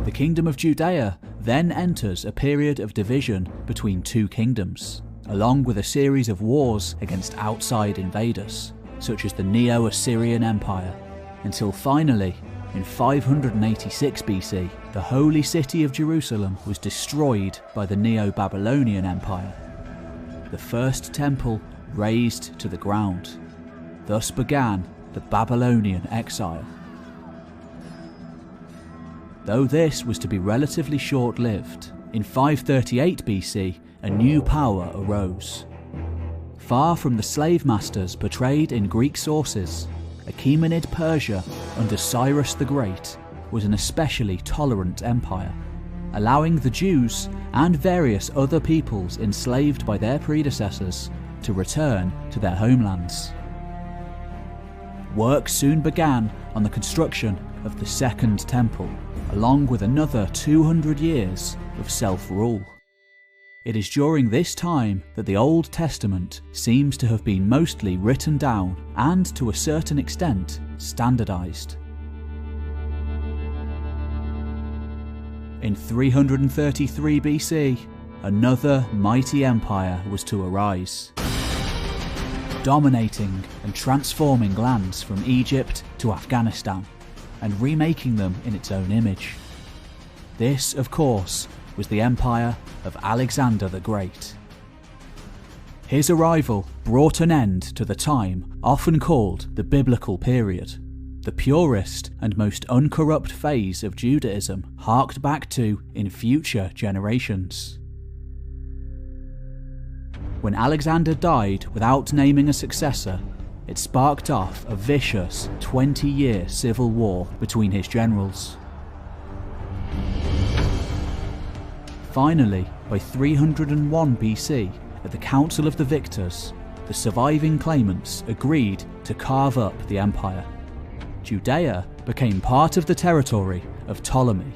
The kingdom of Judea then enters a period of division between two kingdoms, along with a series of wars against outside invaders, such as the Neo-Assyrian Empire, until finally, in 586 BC, the holy city of Jerusalem was destroyed by the Neo-Babylonian Empire. The first temple razed to the ground. Thus began the Babylonian exile. Though this was to be relatively short-lived, in 538 BC, a new power arose. Far from the slave masters portrayed in Greek sources, Achaemenid Persia under Cyrus the Great was an especially tolerant empire, allowing the Jews and various other peoples enslaved by their predecessors to return to their homelands. Work soon began on the construction of the Second Temple, along with another 200 years of self-rule. It is during this time that the Old Testament seems to have been mostly written down and, to a certain extent, standardized. In 333 BC, another mighty empire was to arise, dominating and transforming lands from Egypt to Afghanistan, and remaking them in its own image. This, of course, was the empire of Alexander the Great. His arrival brought an end to the time often called the Biblical period, the purest and most uncorrupt phase of Judaism harked back to in future generations. When Alexander died without naming a successor, it sparked off a vicious 20-year civil war between his generals. Finally, by 301 BC, at the Council of the Victors, the surviving claimants agreed to carve up the empire. Judea became part of the territory of Ptolemy,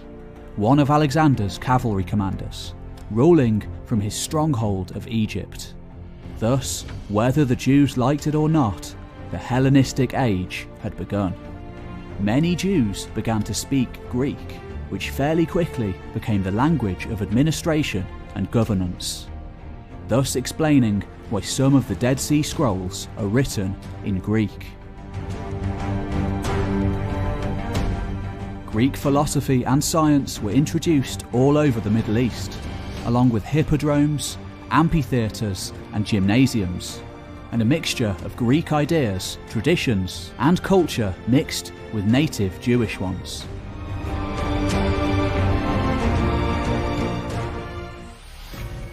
one of Alexander's cavalry commanders, ruling from his stronghold of Egypt. Thus, whether the Jews liked it or not, the Hellenistic age had begun. Many Jews began to speak Greek, which fairly quickly became the language of administration and governance, thus explaining why some of the Dead Sea Scrolls are written in Greek. Greek philosophy and science were introduced all over the Middle East, along with hippodromes, amphitheatres and gymnasiums, and a mixture of Greek ideas, traditions and culture mixed with native Jewish ones.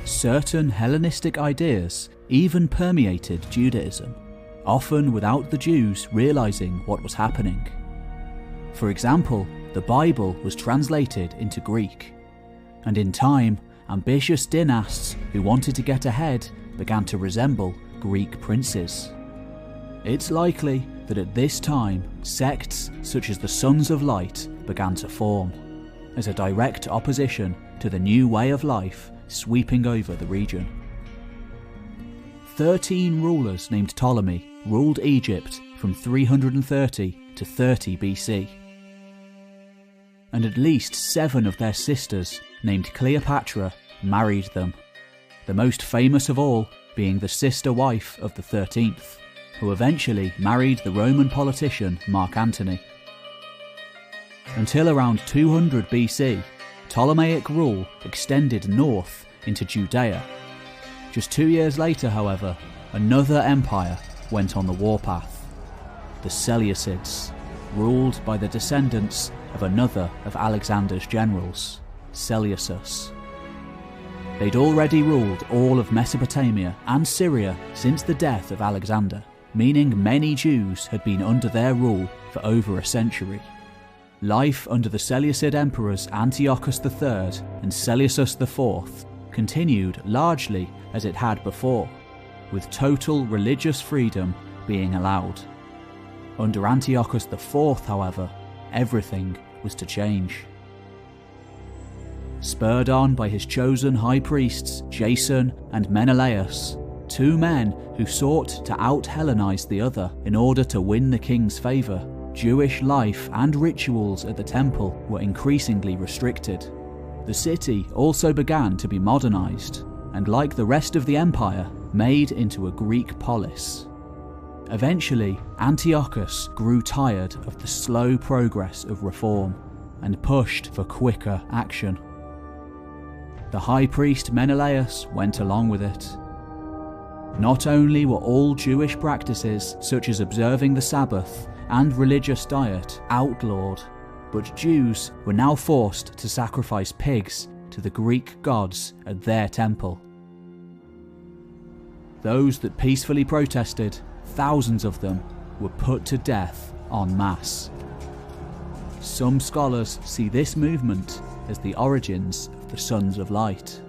Certain Hellenistic ideas even permeated Judaism, often without the Jews realizing what was happening. For example, the Bible was translated into Greek, and in time, ambitious dynasts who wanted to get ahead began to resemble Greek princes. It's likely that at this time, sects such as the Sons of Light began to form, as a direct opposition to the new way of life sweeping over the region. 13 rulers named Ptolemy ruled Egypt from 330 to 30 BC. And at least 7 of their sisters, named Cleopatra, married them, the most famous of all being the sister wife of the 13th, who eventually married the Roman politician Mark Antony. Until around 200 BC, Ptolemaic rule extended north into Judea. Just 2 years later, however, another empire went on the warpath. The Seleucids, ruled by the descendants of another of Alexander's generals, Seleucus. They'd already ruled all of Mesopotamia and Syria since the death of Alexander, meaning many Jews had been under their rule for over a century. Life under the Seleucid emperors Antiochus III and Seleucus IV continued largely as it had before, with total religious freedom being allowed. Under Antiochus IV, however, everything was to change. Spurred on by his chosen high priests Jason and Menelaus, 2 men who sought to out-Hellenize the other in order to win the king's favour, Jewish life and rituals at the temple were increasingly restricted. The city also began to be modernized, and like the rest of the empire, made into a Greek polis. Eventually, Antiochus grew tired of the slow progress of reform and pushed for quicker action. The high priest Menelaus went along with it. Not only were all Jewish practices, such as observing the Sabbath and religious diet, outlawed, but Jews were now forced to sacrifice pigs to the Greek gods at their temple. Those that peacefully protested, thousands of them, were put to death en masse. Some scholars see this movement as the origins of the Sons of Light.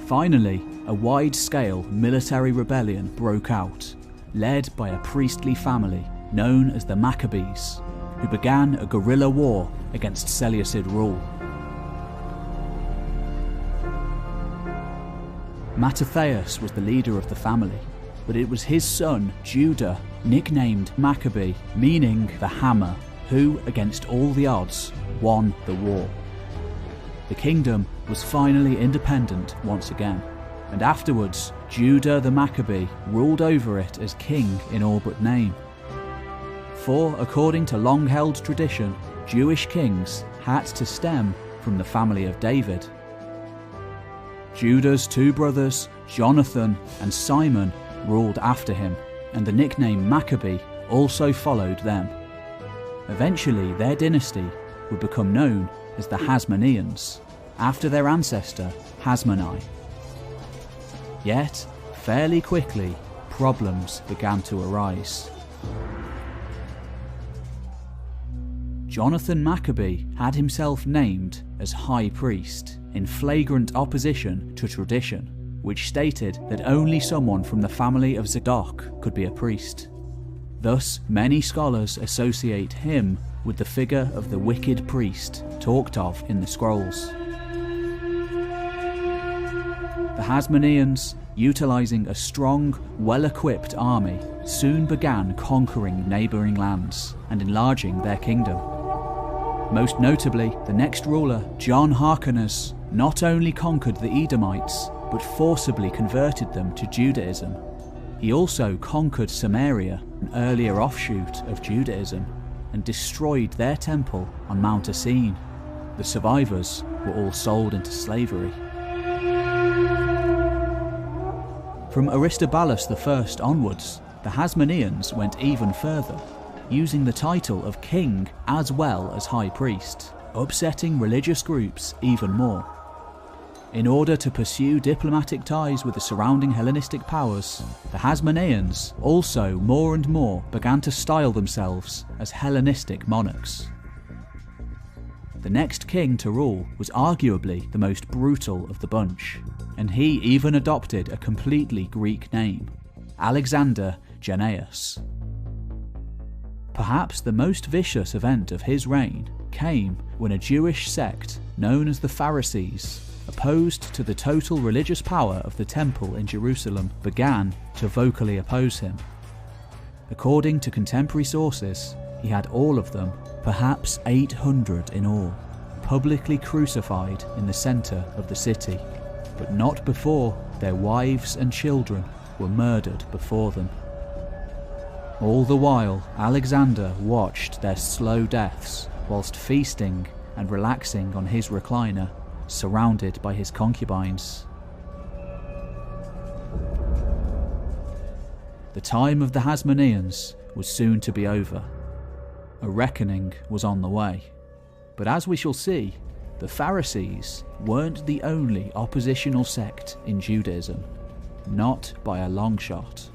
Finally, a wide-scale military rebellion broke out, led by a priestly family known as the Maccabees, who began a guerrilla war against Seleucid rule. Mattathias was the leader of the family, but it was his son, Judah, nicknamed Maccabee, meaning the hammer, who, against all the odds, won the war. The kingdom was finally independent once again, and afterwards Judah the Maccabee ruled over it as king in all but name. For, according to long-held tradition, Jewish kings had to stem from the family of David. Judah's two brothers, Jonathan and Simon, ruled after him, and the nickname Maccabee also followed them. Eventually, their dynasty would become known as the Hasmoneans, after their ancestor Hasmonai. Yet, fairly quickly, problems began to arise. Jonathan Maccabee had himself named as high priest, in flagrant opposition to tradition, which stated that only someone from the family of Zadok could be a priest. Thus, many scholars associate him with the figure of the wicked priest talked of in the scrolls. The Hasmoneans, utilising a strong, well-equipped army, soon began conquering neighbouring lands and enlarging their kingdom. Most notably, the next ruler, John Hyrcanus, not only conquered the Edomites, but forcibly converted them to Judaism. He also conquered Samaria, an earlier offshoot of Judaism, and destroyed their temple on Mount Essene. The survivors were all sold into slavery. From Aristobulus I onwards, the Hasmoneans went even further, using the title of king as well as high priest, upsetting religious groups even more. In order to pursue diplomatic ties with the surrounding Hellenistic powers, the Hasmoneans also more and more began to style themselves as Hellenistic monarchs. The next king to rule was arguably the most brutal of the bunch, and he even adopted a completely Greek name, Alexander Jannaeus. Perhaps the most vicious event of his reign came when a Jewish sect known as the Pharisees, opposed to the total religious power of the temple in Jerusalem, began to vocally oppose him. According to contemporary sources, he had all of them, perhaps 800 in all, publicly crucified in the centre of the city, but not before their wives and children were murdered before them. All the while, Alexander watched their slow deaths whilst feasting and relaxing on his recliner, surrounded by his concubines. The time of the Hasmoneans was soon to be over. A reckoning was on the way. But as we shall see, the Pharisees weren't the only oppositional sect in Judaism, not by a long shot.